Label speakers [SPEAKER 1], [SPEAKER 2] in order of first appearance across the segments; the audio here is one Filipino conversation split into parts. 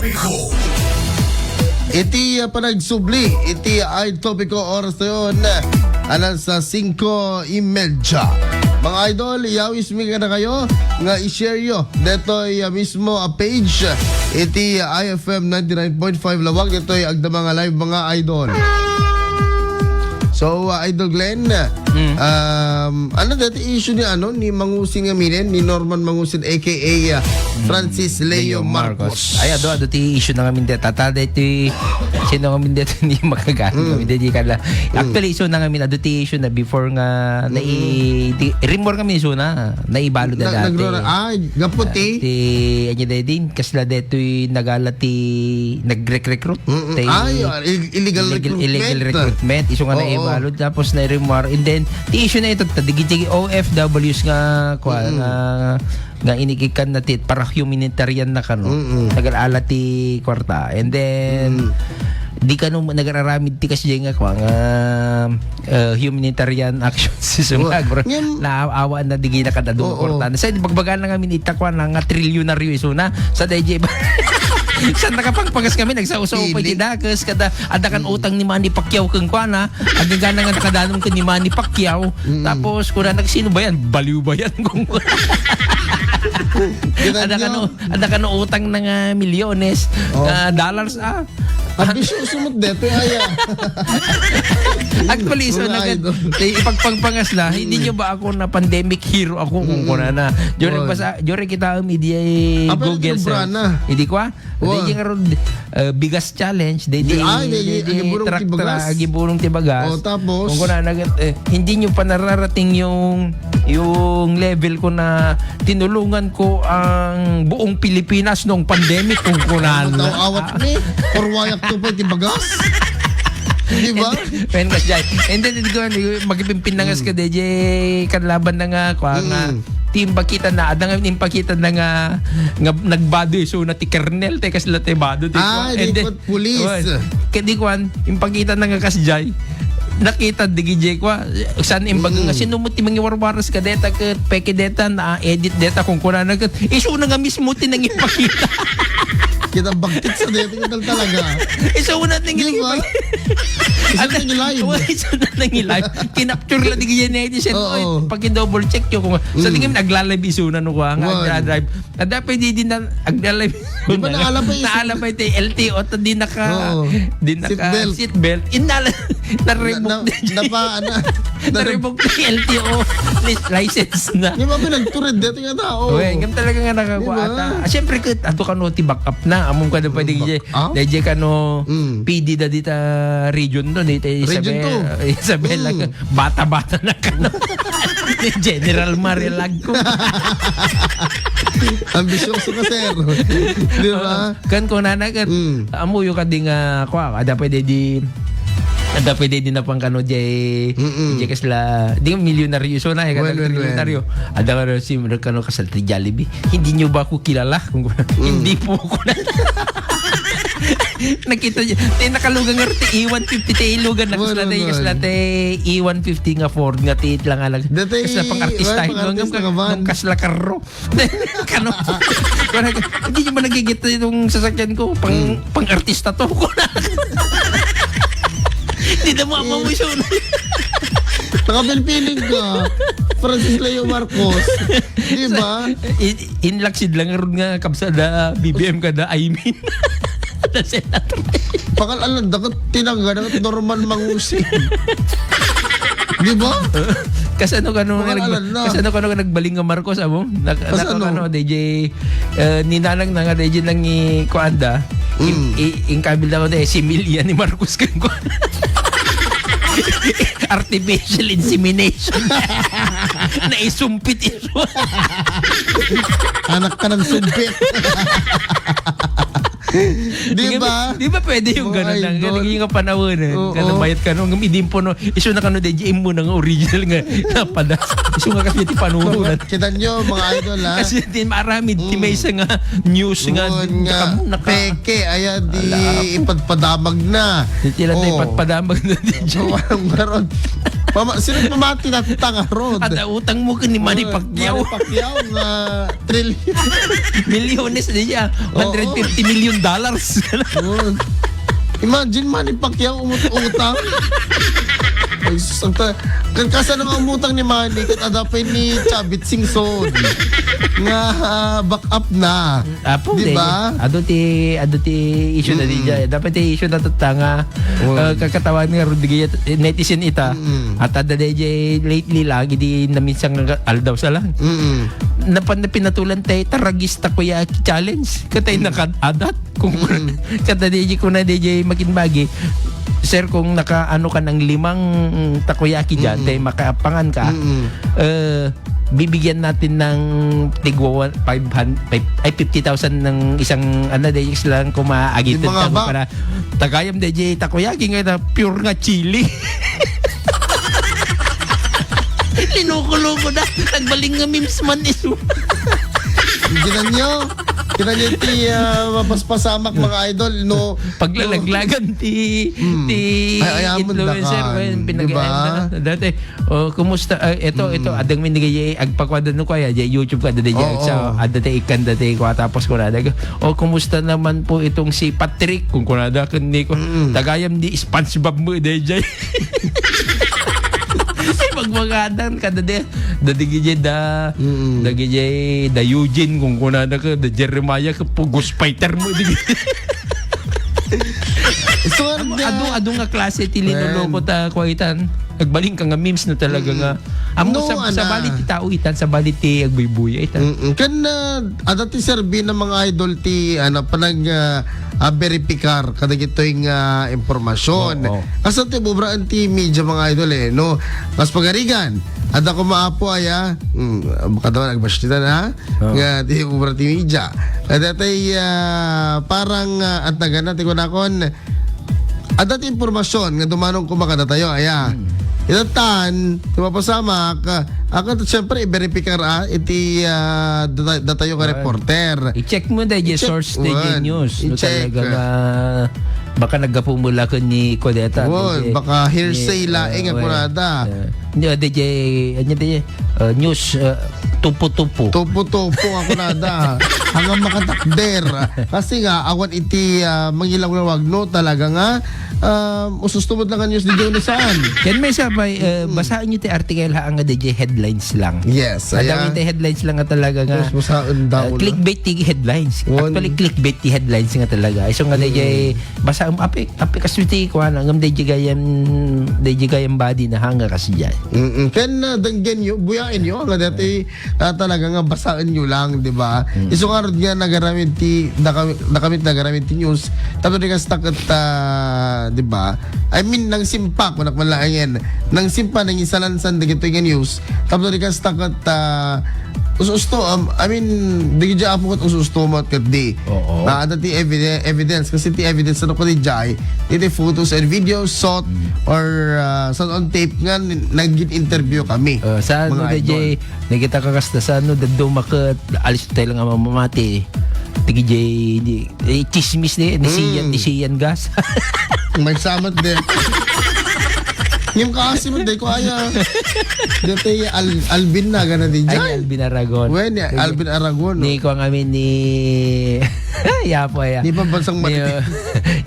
[SPEAKER 1] Topiko.
[SPEAKER 2] Iti panagsubli, iti ay topiko oras na yun, alas sa 5:30. Mga idol, iawis mi ka na kayo nga i-share yo detoy mismo a page iti IFM 99.5 Lawag, detoy agda mga live mga idol. So, Idol Glenn, ano dati issue ni Mangusin nga minin, ni Norman Mangusin aka Francis Leo Marcos.
[SPEAKER 3] Ay, ado ti issue na ngamin dito. Tata dito, sino ngamin dito hindi makagaan. Hindi kala. Actually, issue na ngamin, ado ti issue na before nga, remore kami issue na, naibalo na dati.
[SPEAKER 2] Gaputi.
[SPEAKER 3] Anya din, kasla dito nagala ti, nag-recruit.
[SPEAKER 2] Illegal
[SPEAKER 3] recruitment. Issue nga naibalo, tapos na-remore. And then, ti issue na ito, digitigi OFWs nga, nga inikikan na tit para humanitarian na kano nag-aala ti kwarta, and then di kano nag-araramid ti kasi nga humanitarian actions naawa na digi na kada do kwarta sa bagbagan na kami itakwa na nga trilyonaryo iso na sa DJ sa nakapangpagas kami nagsausaw pa ti dakas kada adakan utang ni Manny Pacquiao kung kuana agagana nga nakadanom ko ni Manny Pacquiao tapos kuna nagsino ba yan baliw ba yan kung ada ka no utang ng milyones dollars
[SPEAKER 2] ambisyoso mo dito aya.
[SPEAKER 3] Actually so ipagpangpangas la hindi nyo ba ako na pandemic hero ako kung kuna na during kita media Google hindi ko hindi nga bigas challenge track gibulong ti bagas
[SPEAKER 2] tapos
[SPEAKER 3] kung kuna hindi nyo pa nararating yung level ko na tinulungan ko ang buong Pilipinas nung pandemic kung kuna
[SPEAKER 2] awat ni orwayak to pa ti bagas. Di ba?
[SPEAKER 3] And then magpimpinangas ka DJ kanlaban na nga nga team pakita na adang impakita na nga nagbado so na ti kernel te kasla te bado
[SPEAKER 2] and then police
[SPEAKER 3] kadi kwan impakita na nga kasjay nakita digije kwa saan imbaga nga sinumot ti mangiwarwaras ka deta ket peke deta na edit deta kung kuna na isu na nga mismo ti nang ipakita
[SPEAKER 2] kita bagtit sa dito talaga.
[SPEAKER 3] Isa una nang
[SPEAKER 2] live.
[SPEAKER 3] Isa na nang live. Kinapture lang di ganyan edition. Pag-double check yo kung sa tingin nagla-live iso na no nga drive. Ada pwede din na nagla-live.
[SPEAKER 2] Di ba
[SPEAKER 3] naalabay ti LTO ta di naka seat belt. Na-revoke na-revoke ti LTO license na.
[SPEAKER 2] Di ba pinagtured dito nga tao?
[SPEAKER 3] Ngam talaga nga nakakuha ata. Siyempre ato kano ti backup na among ka na pwede DJ kano PD da dita region doon Isabela bata-bata na kano General Marilag ko
[SPEAKER 2] ambisyoso ka sir di ba
[SPEAKER 3] kan ko na amuyo ka di nga ada pwede di na pang kano jay kasla di milyonaryo so na milyonaryo ada ka si kano kasal ti Jollibee hindi nyo ba ako kilala kung hindi po ako na nakita niya nakalugan nga ti E150 ti ilugan na kasla ti E150 nga Ford nga ti lang alag kasla pang artista ng kasla karro kano hindi nyo ba nagigit itong sasakyan ko pang artista to ko na hindi na mamawisyo na.
[SPEAKER 2] Nakapilpiling ka. Francis Leo Marcos. Di ba?
[SPEAKER 3] Inlaksid lang nga kapsada BBM ka da I mean. Na senator.
[SPEAKER 2] Pakalan dapat tinangga ng Norman Mangusin. Di ba?
[SPEAKER 3] Kasano kano nagbaling nga Marcos amo? Nakano DJ ninanang na nga DJ nang kuanda. Inkabil daw na si Milya ni Marcos kan ko. Artificial insemination. Naisumpit ito.
[SPEAKER 2] Anak ka ng sumpit. Di ba?
[SPEAKER 3] Di ba pwede yung gano'n lang? Naging nga panahon Kanang bayat ka nung idim po no. Iso na kano DJ mo na nga original nga napadas. Iso nga kasi ti panuno.
[SPEAKER 2] Kita nyo mga idol ha.
[SPEAKER 3] Kasi ti maramid ti may isa nga news nga
[SPEAKER 2] peke aya di ipadpadamag na.
[SPEAKER 3] Tila na ipadpadamag na DJ.
[SPEAKER 2] Walang Sino pamati na tanga rod?
[SPEAKER 3] Ada utang mo ka ni Manny Pacquiao.
[SPEAKER 2] Manny Pacquiao nga trillion.
[SPEAKER 3] Milyones na siya. $150 million.
[SPEAKER 2] Imagine Manny Pacquiao utang. Ay, kasa nang umutang ni Manny kat adapay ni Chavit Singson nga back up na.
[SPEAKER 3] Apo,
[SPEAKER 2] diba?
[SPEAKER 3] Ado ti issue na DJ. Dapat ti issue na tatanga. Kakatawan nga Rodriguez netizen ita. At ada DJ lately lang hindi na minsang aldaw sa lang. Pinatulan tayo taragista kuya challenge. Katay nakadat kung kada DJ ko na DJ makinbagi. Sir, kung nakaano ka ng 5 takoyaki dyan, tayo makapangan ka, bibigyan natin ng tigwa 50,000 ng isang lang kung maaagitan ka mo para tagayam DJ takoyaki nga pure nga chili. Linuko-luko na. Nagbaling nga memes man isu.
[SPEAKER 2] Kinan nyo ti mapaspasamak mga idol no
[SPEAKER 3] paglalaglagan ti influencer
[SPEAKER 2] diba?
[SPEAKER 3] Dati kumusta ito adang minigay agpakwadan no kaya YouTube ka dati sa adate ikan dati ko tapos ko na kumusta naman po itong si Patrick kung kunada kundi ko tagayam di SpongeBob mo DJ magmagadan ka dati gijay da Eugene kung kunada ka da Jeremiah ka po ghost fighter mo so ado nga klase ti linoloko ta kwaitan nagbaling ka nga memes na talaga nga amo sa balit ti tao itan sa balit ti agbuybuya itan
[SPEAKER 2] kan ada ti serbi ng mga idol ti panag verifyar kada gitoy nga impormasyon kasi ti bubraan ti media mga idol no mas pagarigan ada ko maapo aya baka daw nagbash tita na nga ti bubraan ti media kada tay parang at nagana ti kunakon ada ti impormasyon nga dumanong kumakada tayo aya itatan, tumapasamak, ako siyempre i-verifyar iti datayo ka reporter.
[SPEAKER 3] I-check mo na yung source na news.
[SPEAKER 2] I-check.
[SPEAKER 3] Baka nagapumula ko ni Kodeta.
[SPEAKER 2] Baka hearsay laing ako nada.
[SPEAKER 3] News, tupo-tupo.
[SPEAKER 2] Tupo-tupo ako nada. Hanggang makatakder. Kasi nga, awan iti mangilaw na wag no talaga nga usustumod lang ang news di na saan.
[SPEAKER 3] Yan may sabay, basahin nyo ti article ang DJ headlines lang.
[SPEAKER 2] Yes.
[SPEAKER 3] Adawin ti headlines lang nga talaga nga. Clickbait ti headlines. Actually, clickbait ti headlines nga talaga. So nga DJ, basa api kaswiti ko hanggang DJ gayam body na hanga kasi dyan.
[SPEAKER 2] Ken danggen nyo, buyain nyo nga dati talaga nga basahin nyo lang, di ba? Iso nga rin nga nagaramit ti nagaramit ti news tapos di ka stuck at di ba? I mean, nang simpa kung nakmalangin. Nang simpa nang isalansan di gito yung news tapos di ka stuck at ususto, I mean, di ka po kat ususto mo at kat di. Ada ti evidence kasi ti evidence na ko di jay ti photos and videos shot or on tape nga nag-interview kami.
[SPEAKER 3] Sa ano DJ, nakita ka kasta sa ano daddo makat alis tayo lang mamamati. Tigi Jay, chismis ni Sian gas.
[SPEAKER 2] May samat din. Yung kasi mo, di ko aya. Dito Alvin na, gana di dyan.
[SPEAKER 3] Ay, Alvin Aragon.
[SPEAKER 2] When, Alvin Aragon.
[SPEAKER 3] Ni ko ang amin ni... Yapo ya.
[SPEAKER 2] Di pa bansang matiti.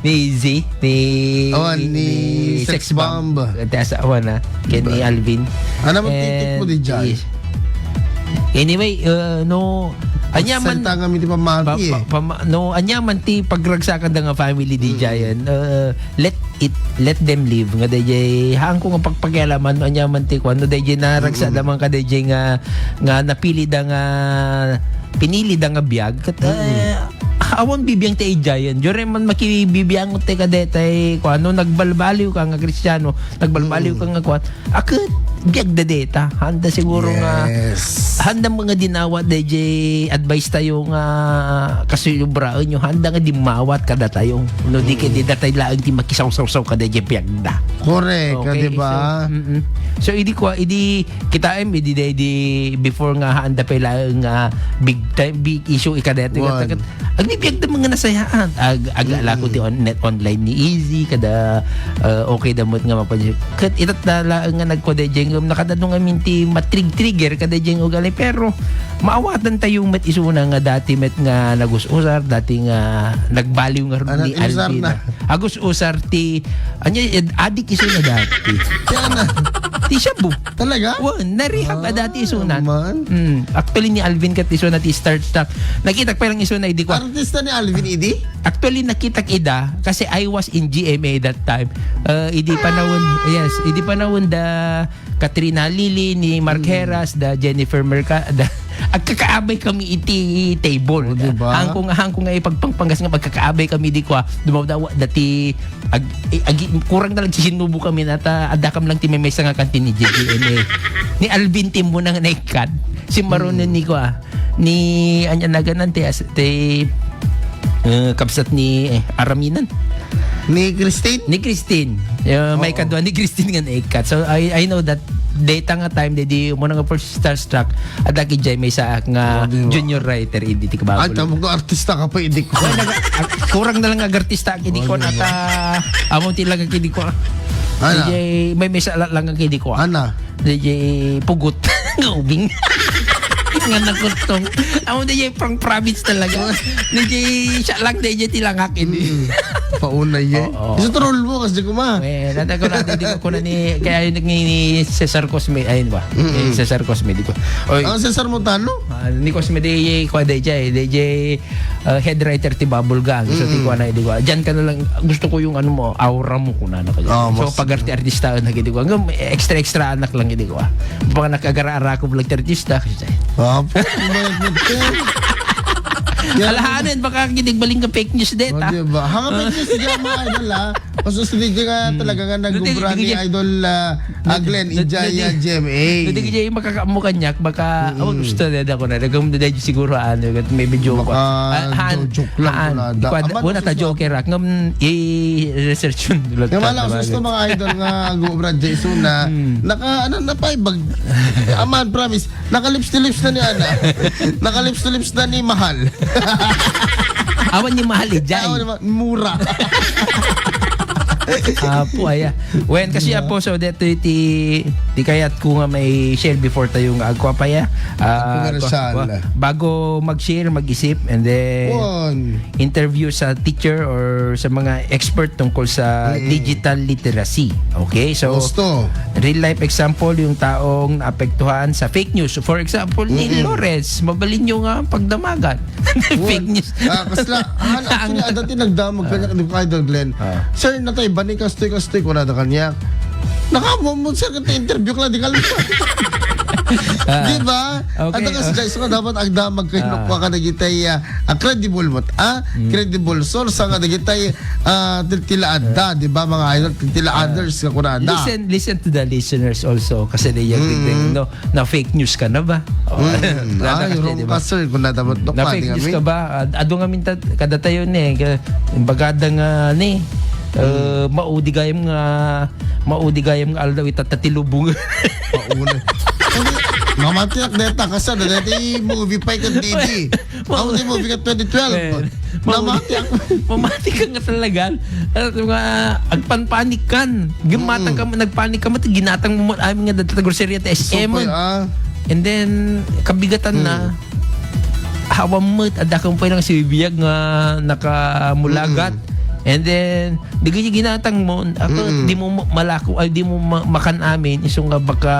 [SPEAKER 3] Ni Z.
[SPEAKER 2] Ni Sex Bomb.
[SPEAKER 3] Kaya sa awan na. Kaya ni Alvin.
[SPEAKER 2] Ano mo titik mo di dyan?
[SPEAKER 3] Anyway, no... Anyaman
[SPEAKER 2] salta nga mi ti pamati
[SPEAKER 3] anyaman ti pagragsakan da nga family di jayan let them live nga DJ hang ko nga pagpakialaman anyaman ti kuno DJ naragsa daman ka DJ nga napili da nga pinili da nga biag kat awan bibiyang ti jayan jure man makibibiyang te ka detay kuno nagbalbaliw ka nga Kristiyano nagbalbaliw ka nga kuan akit biyag da data. Handa siguro nga
[SPEAKER 2] Yes.
[SPEAKER 3] handa mga dinawa DJ advice tayo nga kasi yung braon yung handa nga di mawat kada tayo. No di kay di datay laang ti makisaw-saw kada DJ biyag da.
[SPEAKER 2] Correct, di ba?
[SPEAKER 3] So idi kita di before nga handa pa lang nga big issue ikadeto
[SPEAKER 2] One.
[SPEAKER 3] agbibiyag da mga nasayaan agala ko ti net online ni easy kada okay damot nga mapansin kat itat na nga nagkodejeng nakadadong amin ti matrig-trigger kadejeng ugali pero maawatan tayo met isuna nga dati met nga nagus-usar dati nga nagbaliw nga ni Alvin agus-usar ti anya adik isuna dati ti shabu
[SPEAKER 2] Talaga?
[SPEAKER 3] narehab dati isuna
[SPEAKER 2] man.
[SPEAKER 3] actually ni Alvin kat isuna ti start nakita pa lang isuna hindi ko
[SPEAKER 2] Artista ni Alvin Idi?
[SPEAKER 3] actually nakita ida kasi I was in GMA that time. Idi panahon da Katrina Lili ni Mark Heras da Jennifer Mercado. Agkakaabay kami iti table.
[SPEAKER 2] Diba?
[SPEAKER 3] Hangko nga ipagpangpangas nga magkakaabay kami di kwa dumawdawa dati kurang na lang sinubo kami nata adakam lang ti memesa nga kantin ni GMA. Ni Alvin Tim mo nang naikad. Si Maroon ni kwa ni anya naganan ti kapsat ni Araminan
[SPEAKER 2] Ni Christine?
[SPEAKER 3] ni Christine may kadwa ni Christine nga naikat so I know that data nga time di mo nga first starstruck at aki jay may sa nga
[SPEAKER 2] Diba?
[SPEAKER 3] junior writer hindi ti
[SPEAKER 2] Ay,
[SPEAKER 3] kababol
[SPEAKER 2] tamo ko artista ka pa, Idi ko.
[SPEAKER 3] kurang na lang ag artista kidi ko nata amo ti lang kidi ko
[SPEAKER 2] Ana?
[SPEAKER 3] DJ may sa lang kidi ko
[SPEAKER 2] Ana?
[SPEAKER 3] DJ pugot nga ubing nga nakutong amo DJ pang province talaga DJ siya lang DJ tilangak ini
[SPEAKER 2] Pauna ye.
[SPEAKER 3] Oo.
[SPEAKER 2] Isa troll mo kasi ko ma.
[SPEAKER 3] nata ko natin di ko na ni kaya yung ni Cesar Cosme ayun ba Cesar Cosme di ko oy
[SPEAKER 2] Ang Cesar Montano?
[SPEAKER 3] ni Cosme di ko DJ head writer ti Bubble Gang so ti ko na di ko diyan ka na lang gusto ko yung ano mo aura mo kuna na kayo so
[SPEAKER 2] mas-
[SPEAKER 3] pag artista na gidi ko hanggang extra anak lang gidi ko pag nakagara-ara ko vlog artista kasi
[SPEAKER 2] Apo, kumalag mo ito.
[SPEAKER 3] alahanin baka gidigbaling ka fake news data
[SPEAKER 2] Diba? Hanga pa si Jama Idol Pasusunod nga talaga nga nagubra ni Idol Glenn Ijaya GMA.
[SPEAKER 3] Hindi kaya yung makakamu kanyak baka gusto na ako na nagam na siguro ano may video ko.
[SPEAKER 2] Joke lang
[SPEAKER 3] Wala ta joke rak ngam i-research yun.
[SPEAKER 2] Yung wala gusto mga idol nga gubra Jason na naka ano na pa bag aman promise naka-lips to lips na ni Ana. Naka-lips to lips na ni Mahal.
[SPEAKER 3] Awan ni Mahal Jay.
[SPEAKER 2] Mura.
[SPEAKER 3] Apo aya. When kasi apo so that ti kayat ko nga may share before tayo nga agwa pa ya.
[SPEAKER 2] Komersyal.
[SPEAKER 3] Bago mag-share, mag-isip and then interview sa teacher or sa mga expert tungkol sa digital literacy. Okay? So
[SPEAKER 2] Gusto.
[SPEAKER 3] real life example yung taong naapektuhan sa fake news. For example, ni Lawrence, mabalin nyo nga pagdamagan. Fake news.
[SPEAKER 2] Kasla, actually, dati nagdamag kanya kung Idol Glenn. Sir, natay, bani kastoy ko na da kanya. Nakamamon, sir, kanta interview ka lang, di ka lupa. Di ba?
[SPEAKER 3] Okay,
[SPEAKER 2] At kasi guys, so dapat agdamag kayo nukwa ka nagitay credible mo. Credible source nga nagitay tilaada, di ba mga idol? Tilaaders ka kunada.
[SPEAKER 3] Listen to the listeners also kasi yung no, na fake news ka na ba?
[SPEAKER 2] Yung ka sir, kung nadapat
[SPEAKER 3] na fake news ka ba? Ado nga minta kada tayo ni bagada nga ni maudi gayam nga aldaw itatilubong.
[SPEAKER 2] Pauna. Mamatiyak deta kasi dati movie pa ikan TV. Ako di movie ka 2012. Mamatiyak.
[SPEAKER 3] Mamati ka nga talaga. Nga agpanpanik kan. Gimatang ka nagpanik ka ginatang mo amin nga dati grocery at SM. And then kabigatan na hawa mo adakang pa lang si biyag nga nakamulagat. And then digay ginatang mo ako di mo malako ay di mo makan amin isong nga baka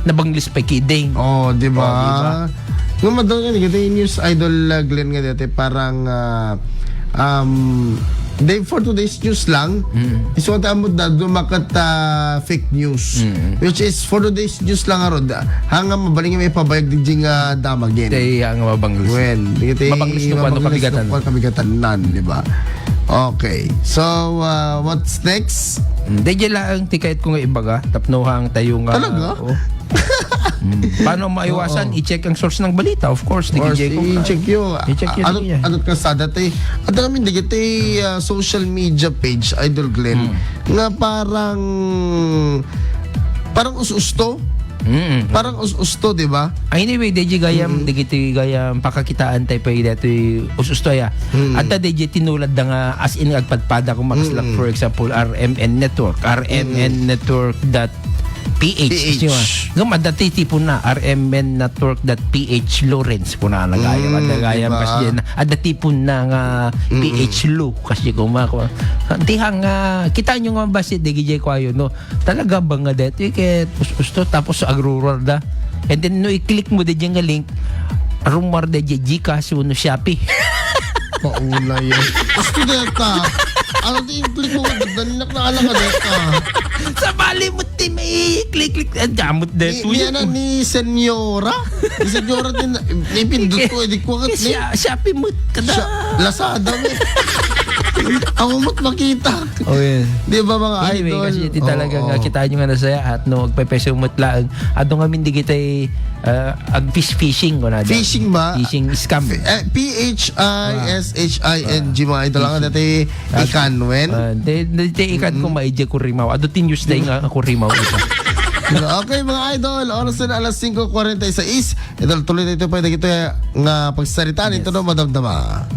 [SPEAKER 3] nabanglis pa kiding.
[SPEAKER 2] Di ba? Nga madal nga dito yung news Idol Glenn nga dito parang for today's news lang iso nga amod na dumakat fake news which is for today's news lang arod hanga mabaling may pabayag din nga damag din
[SPEAKER 3] tay nga mabanglis
[SPEAKER 2] mabanglis no kabigatan nan di ba Okay. So, what's next?
[SPEAKER 3] DJ lang tikait ko nga ibaga, tapnohang tayo nga.
[SPEAKER 2] Talaga?
[SPEAKER 3] Paano maiwasan? I-check ang source ng balita, of course.
[SPEAKER 2] Or
[SPEAKER 3] DJ ko.
[SPEAKER 2] i-check yun.
[SPEAKER 3] I-check yun.
[SPEAKER 2] Ano ka sa dati? At namin digiti social media page, Idol Glenn, nga parang us-usto. Parang us-usto, di ba?
[SPEAKER 3] Anyway, DJ gayam, digiti gayam, pakakitaan tayo pa dito ususto ya. At ta DJ tinulad da nga as in agpadpada kung makaslak, for example, RMN Network, rmnnetwork.ph. Ngam dati tipo na RMN Network.ph Lawrence po na nagayam. Gayam
[SPEAKER 2] diba?
[SPEAKER 3] kasi na dati po na nga PH Law kasi kumako. Tihang kita nyo nga ba si DJ Kwayo no. Talaga ba nga dito ket usto tapos agrural da. And then no i-click mo din yung link rumor de Gcash uno Shopee.
[SPEAKER 2] Paula yan. Gusto deta. Ano di i-click mo? Daninak na alam ka deta.
[SPEAKER 3] Sa bali mo ti may click damot de
[SPEAKER 2] Ni ni senyora. Ni senyora din ipindot ko edi ko kat ni.
[SPEAKER 3] Shopee mo kada.
[SPEAKER 2] Lazada mo. Ako mo't makita.
[SPEAKER 3] Oh yeah.
[SPEAKER 2] Di ba mga
[SPEAKER 3] Anyway,
[SPEAKER 2] idol?
[SPEAKER 3] kasi di talaga nga kita nyo nga nasaya at no magpepeso mutlaan. Ato nga hindi kita ag fishing ko na.
[SPEAKER 2] Fishing ba?
[SPEAKER 3] Fishing scam.
[SPEAKER 2] Phishing mga idol lang dati ikanwen.
[SPEAKER 3] Dati ikan ko maidya ko rimaw. Ado tinus day nga ako rimaw ito.
[SPEAKER 2] Okay mga idol, oras na alas 5:46. Idol tuloy na ito pwede kita nga pagsaritaan ito no madamdama.